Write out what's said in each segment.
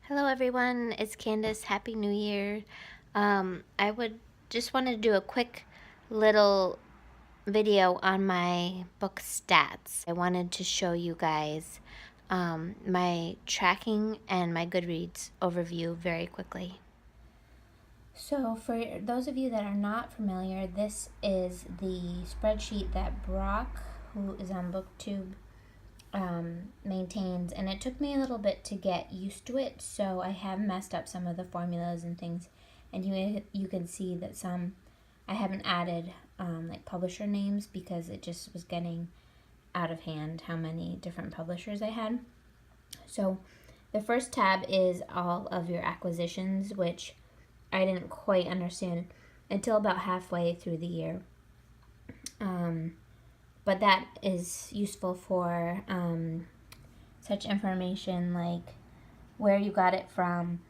Hello everyone, it's Candace. Happy New Year. I would just want to do a quick little video on my book stats. I wanted to show you guys my tracking and my Goodreads overview very quickly. So for those of you that are not familiar, this is the spreadsheet that Brock, who is on BookTube, maintains, and it took me a little bit to get used to it, so I have messed up some of the formulas and things, and you can see that some I haven't added like publisher names because it just was getting out of hand how many different publishers I had. So the first tab is all of your acquisitions, which I didn't quite understand until about halfway through the year. But that is useful for such information like where you got it from,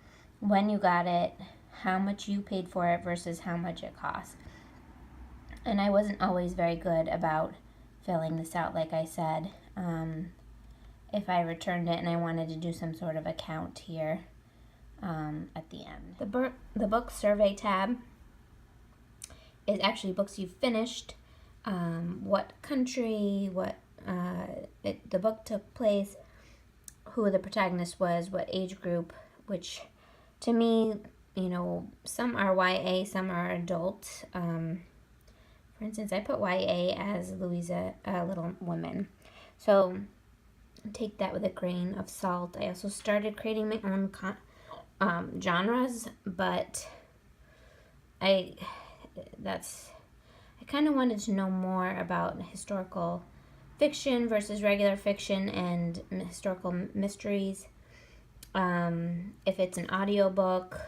when you got it, how much you paid for it versus how much it cost. And I wasn't always very good about filling this out, like I said. If I returned it and I wanted to do some sort of a count here at the end. The book survey tab is actually books you've finished, what country, what the book took place, who the protagonist was, what age group, which to me, some are YA, some are adult. For instance, I put YA as Louisa, Little Women. So take that with a grain of salt. I also started creating my own genres, but I kind of wanted to know more about historical fiction versus regular fiction and historical mysteries. If it's an audiobook,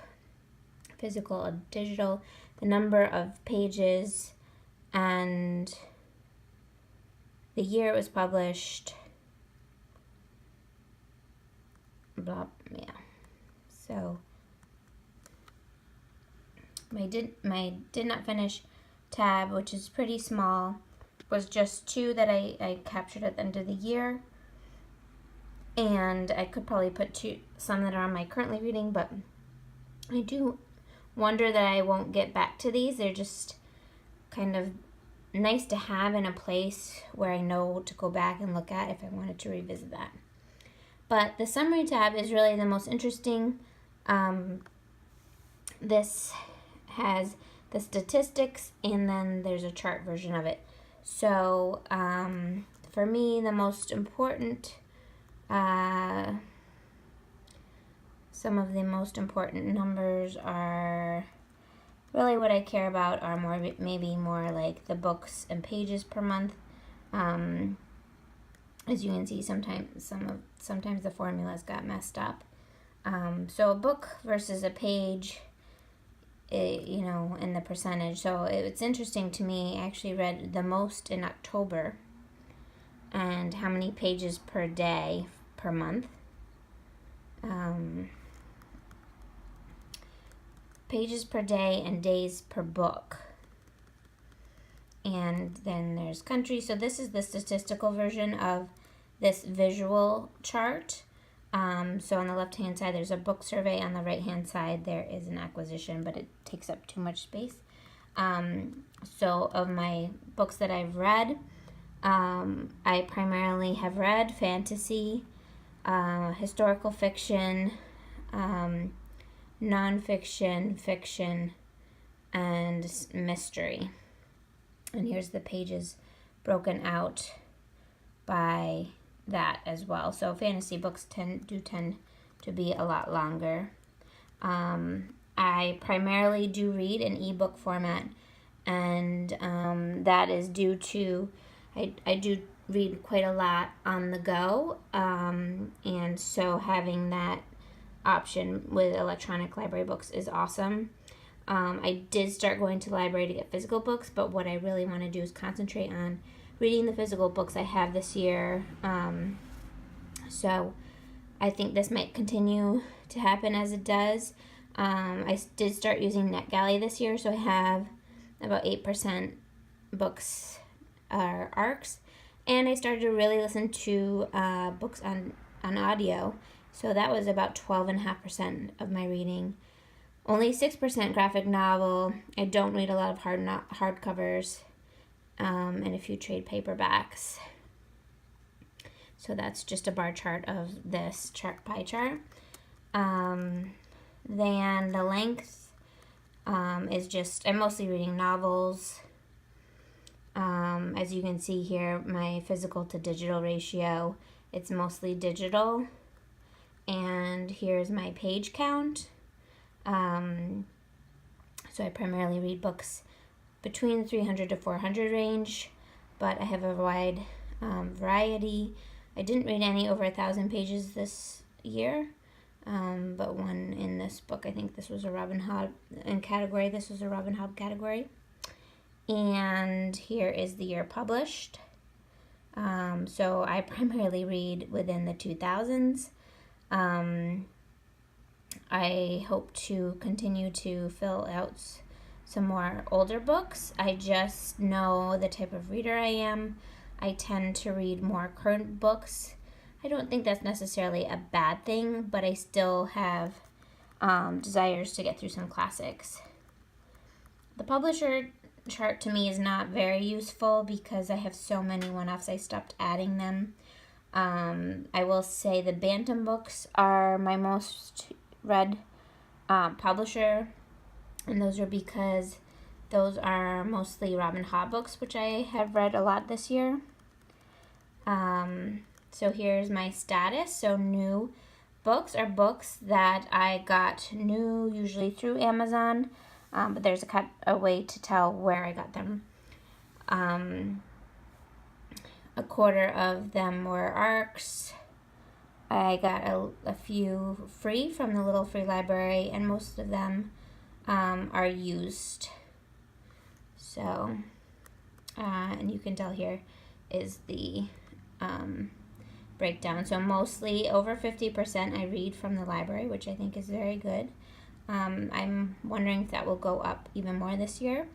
physical or digital, the number of pages, and the year it was published. Yeah. So my did not finish tab, which is pretty small, was just 2 that I captured at the end of the year. And I could probably put some that are on my currently reading, but I do wonder that I won't get back to these. They're just kind of nice to have in a place where I know to go back and look at if I wanted to revisit that. But the summary tab is really the most interesting. This has the statistics, and then there's a chart version of it. So for me, the most important, some of the most important numbers are really what I care about are maybe more like the books and pages per month. As you can see, sometimes the formulas got messed up. So a book versus a page, in the percentage. So it's interesting to me. I actually read the most in October, and how many pages per day per month. Pages per day and days per book. And then there's country. So this is the statistical version of this visual chart. So on the left-hand side, there's a book survey. On the right-hand side, there is an acquisition, but it takes up too much space. So of my books that I've read, I primarily have read fantasy, historical fiction, nonfiction, fiction, and mystery. And here's the pages broken out by that as well. So fantasy books tend to be a lot longer. I primarily do read in ebook format, and that is due to I do read quite a lot on the go, and so having that option with electronic library books is awesome. I did start going to the library to get physical books, but what I really want to do is concentrate on reading the physical books I have this year. So I think this might continue to happen as it does. I did start using NetGalley this year, so I have about 8% books or ARCs, and I started to really listen to books on audio. So that was about 12.5% of my reading. Only 6% graphic novel. I don't read a lot of hardcovers, and a few trade paperbacks. So that's just a bar chart of this pie chart. Then the length is just, I'm mostly reading novels. As you can see here, my physical to digital ratio, it's mostly digital. And here's my page count. So I primarily read books between 300 to 400 range, but I have a wide variety. I didn't read any over 1,000 pages this year, but one in this book, I think this was a Robin Hood category. This was a Robin Hood category. And here is the year published. So I primarily read within the 2000s. I hope to continue to fill out some more older books. I just know the type of reader I am. I tend to read more current books. I don't think that's necessarily a bad thing, but I still have desires to get through some classics. The publisher chart to me is not very useful because I have so many one-offs. I stopped adding them. I will say the Bantam books are my most read publisher, and those are because those are mostly Robin Hood books, which I have read a lot this year. So here's my status. So new books are books that I got new, usually through Amazon, but there's a way to tell where I got them. A quarter of them were ARCs. I got a few free from the little free library, and most of them are used. So, and you can tell here is the breakdown. So mostly over 50% I read from the library, which I think is very good. I'm wondering if that will go up even more this year,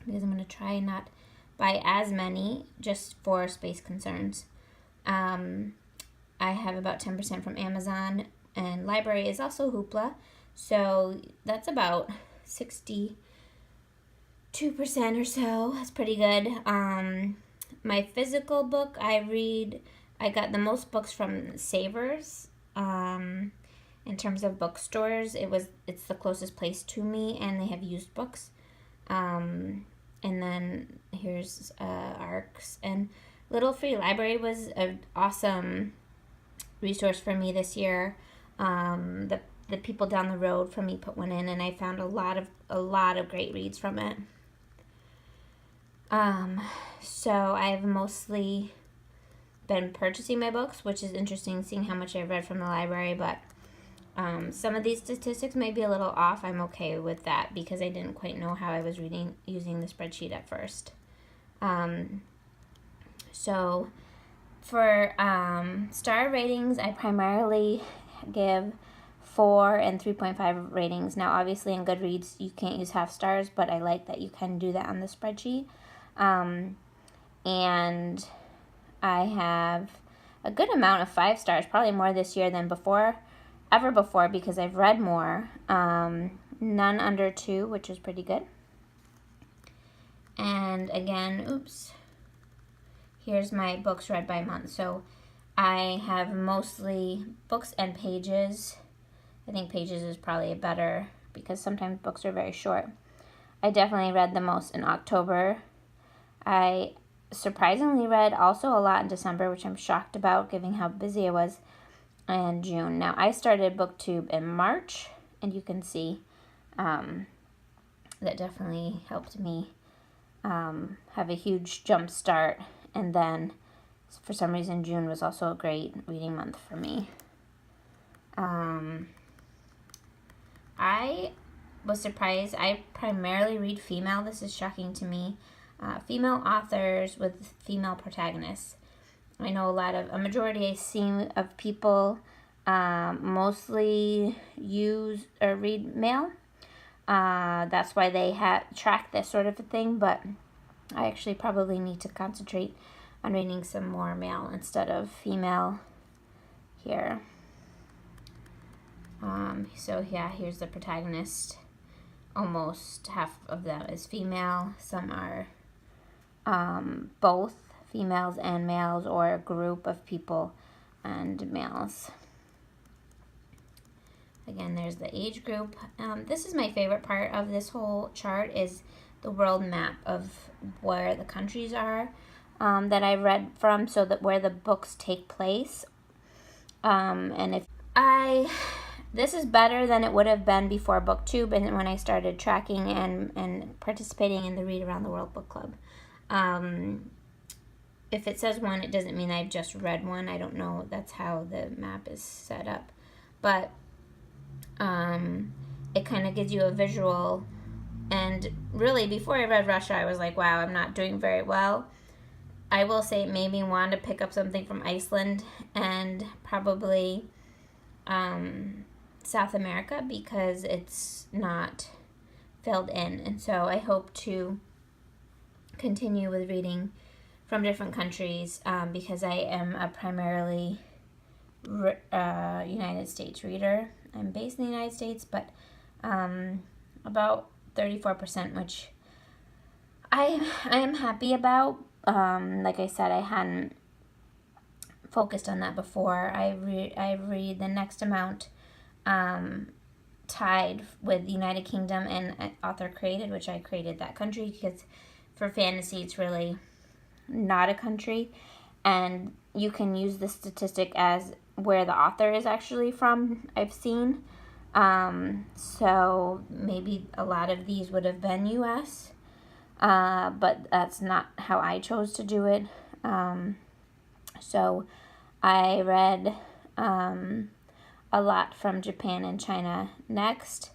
because I'm going to try and not buy as many just for space concerns. I have about 10% from Amazon, and library is also Hoopla, so that's about 62% or so. That's pretty good. My physical book, I got the most books from Savers. In terms of bookstores, it's the closest place to me, and they have used books. And then here's ARCs, and Little Free Library was an awesome resource for me this year. The people down the road from me put one in, and I found a lot of great reads from it. So I've mostly been purchasing my books, which is interesting, seeing how much I've read from the library, but some of these statistics may be a little off. I'm okay with that because I didn't quite know how I was using the spreadsheet at first. So for star ratings, I primarily give 4 and 3.5 ratings. Now, obviously, in Goodreads, you can't use half stars, but I like that you can do that on the spreadsheet. And I have a good amount of 5 stars, probably more this year than ever before, because I've read more. None under 2, which is pretty good. And again, here's my books read by month. So I have mostly books and pages. I think pages is probably better because sometimes books are very short. I definitely read the most in October. I surprisingly read also a lot in December, which I'm shocked about given how busy I was, and June. Now, I started BookTube in March, and you can see that definitely helped me have a huge jump start. And then, for some reason, June was also a great reading month for me. I was surprised. I primarily read female. This is shocking to me. Female authors with female protagonists. I know a majority I've seen of people mostly use or read male. That's why they track this sort of a thing, but I actually probably need to concentrate on reading some more male instead of female here. So yeah, here's the protagonist. Almost half of them is female. Some are both females and males, or a group of people and males. Again, there's the age group. This is my favorite part of this whole chart, is the world map of where the countries are that I read from, so that where the books take place. And if this is better than it would have been before BookTube and when I started tracking and participating in the Read Around the World book club. If it says one, it doesn't mean I've just read one. I don't know. That's how the map is set up. But it kind of gives you a visual. And really, before I read Russia, I was like, wow, I'm not doing very well. I will say it made me want to pick up something from Iceland and probably South America, because it's not filled in. And so I hope to continue with reading from different countries, because I am a primarily United States reader. I'm based in the United States, but about 34%, which I am happy about. Like I said, I hadn't focused on that before. I read the next amount tied with the United Kingdom and author created, which I created that country because for fantasy it's really not a country, and you can use the statistic as where the author is actually from, I've seen. So maybe a lot of these would have been US, but that's not how I chose to do it. So I read a lot from Japan and China next,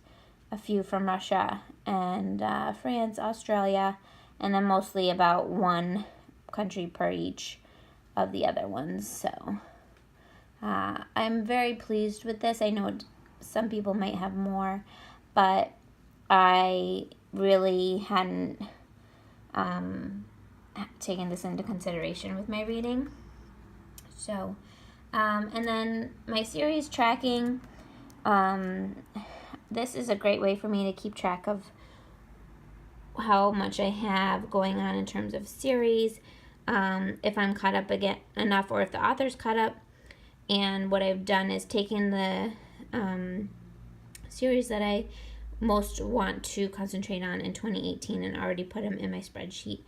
a few from Russia and France, Australia, and then mostly about one country per each of the other ones. So I'm very pleased with this. I know some people might have more, but I really hadn't taken this into consideration with my reading. So, and then my series tracking, this is a great way for me to keep track of how much I have going on in terms of series, if I'm caught up again enough, or if the author's caught up. And what I've done is taken the series that I most want to concentrate on in 2018 and already put them in my spreadsheet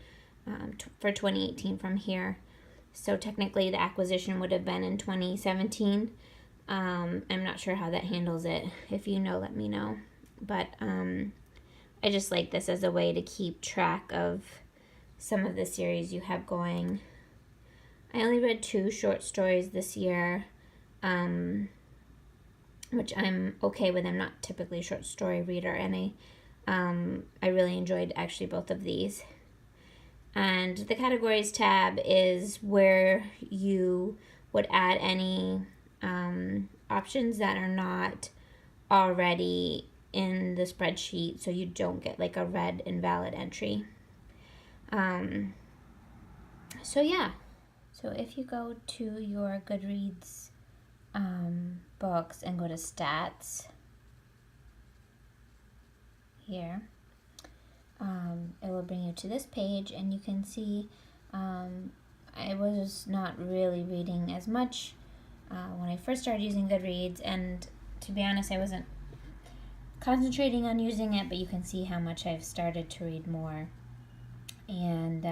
for 2018 from here. So technically the acquisition would have been in 2017. I'm not sure how that handles it. If you know, let me know. But I just like this as a way to keep track of some of the series you have going. I only read 2 short stories this year, which I'm okay with. I'm not typically a short story reader, and I really enjoyed actually both of these. And the categories tab is where you would add any options that are not already in the spreadsheet, so you don't get like a red invalid entry. So yeah. So if you go to your Goodreads books and go to stats here, it will bring you to this page, and you can see I was not really reading as much when I first started using Goodreads, and to be honest, I wasn't concentrating on using it, but you can see how much I've started to read more. And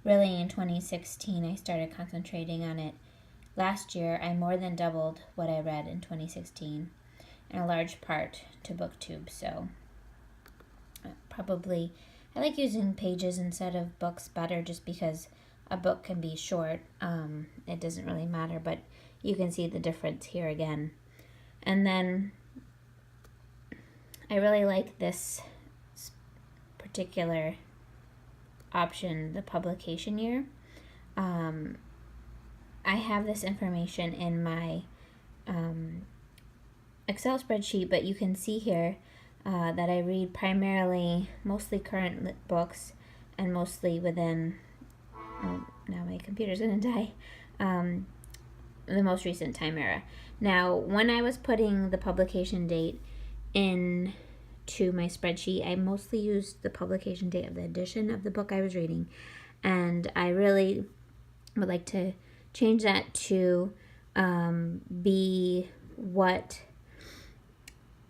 really in 2016 I started concentrating on it. Last year I more than doubled what I read in 2016, in a large part to BookTube. So probably I like using pages instead of books better, just because a book can be short. It doesn't really matter, but you can see the difference here again. And then I really like this particular option, the publication year. I have this information in my Excel spreadsheet, but you can see here that I read primarily mostly current books, and mostly within, now my computer's gonna die, the most recent time era. Now, when I was putting the publication date in to my spreadsheet, I mostly used the publication date of the edition of the book I was reading, and I really would like to change that to be what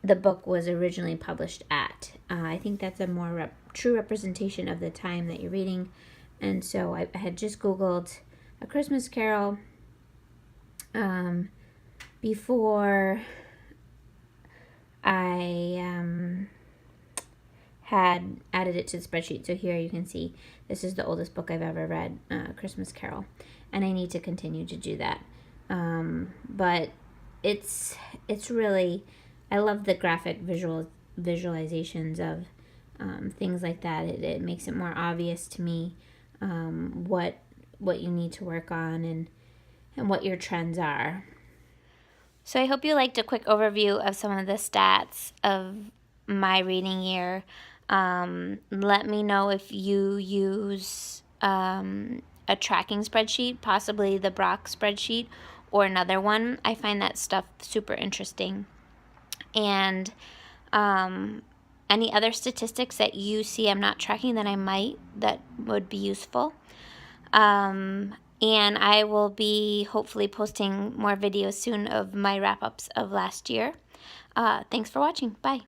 the book was originally published at. I think that's a more true representation of the time that you're reading. And so I had just Googled A Christmas Carol before I had added it to the spreadsheet. So here you can see this is the oldest book I've ever read, Christmas Carol, and I need to continue to do that. But it's really, I love the graphic visualizations of things like that. It makes it more obvious to me what you need to work on and what your trends are. So I hope you liked a quick overview of some of the stats of my reading year. Let me know if you use a tracking spreadsheet, possibly the Brock spreadsheet or another one. I find that stuff super interesting. And any other statistics that you see I'm not tracking that would be useful. And I will be hopefully posting more videos soon of my wrap-ups of last year. Thanks for watching. Bye.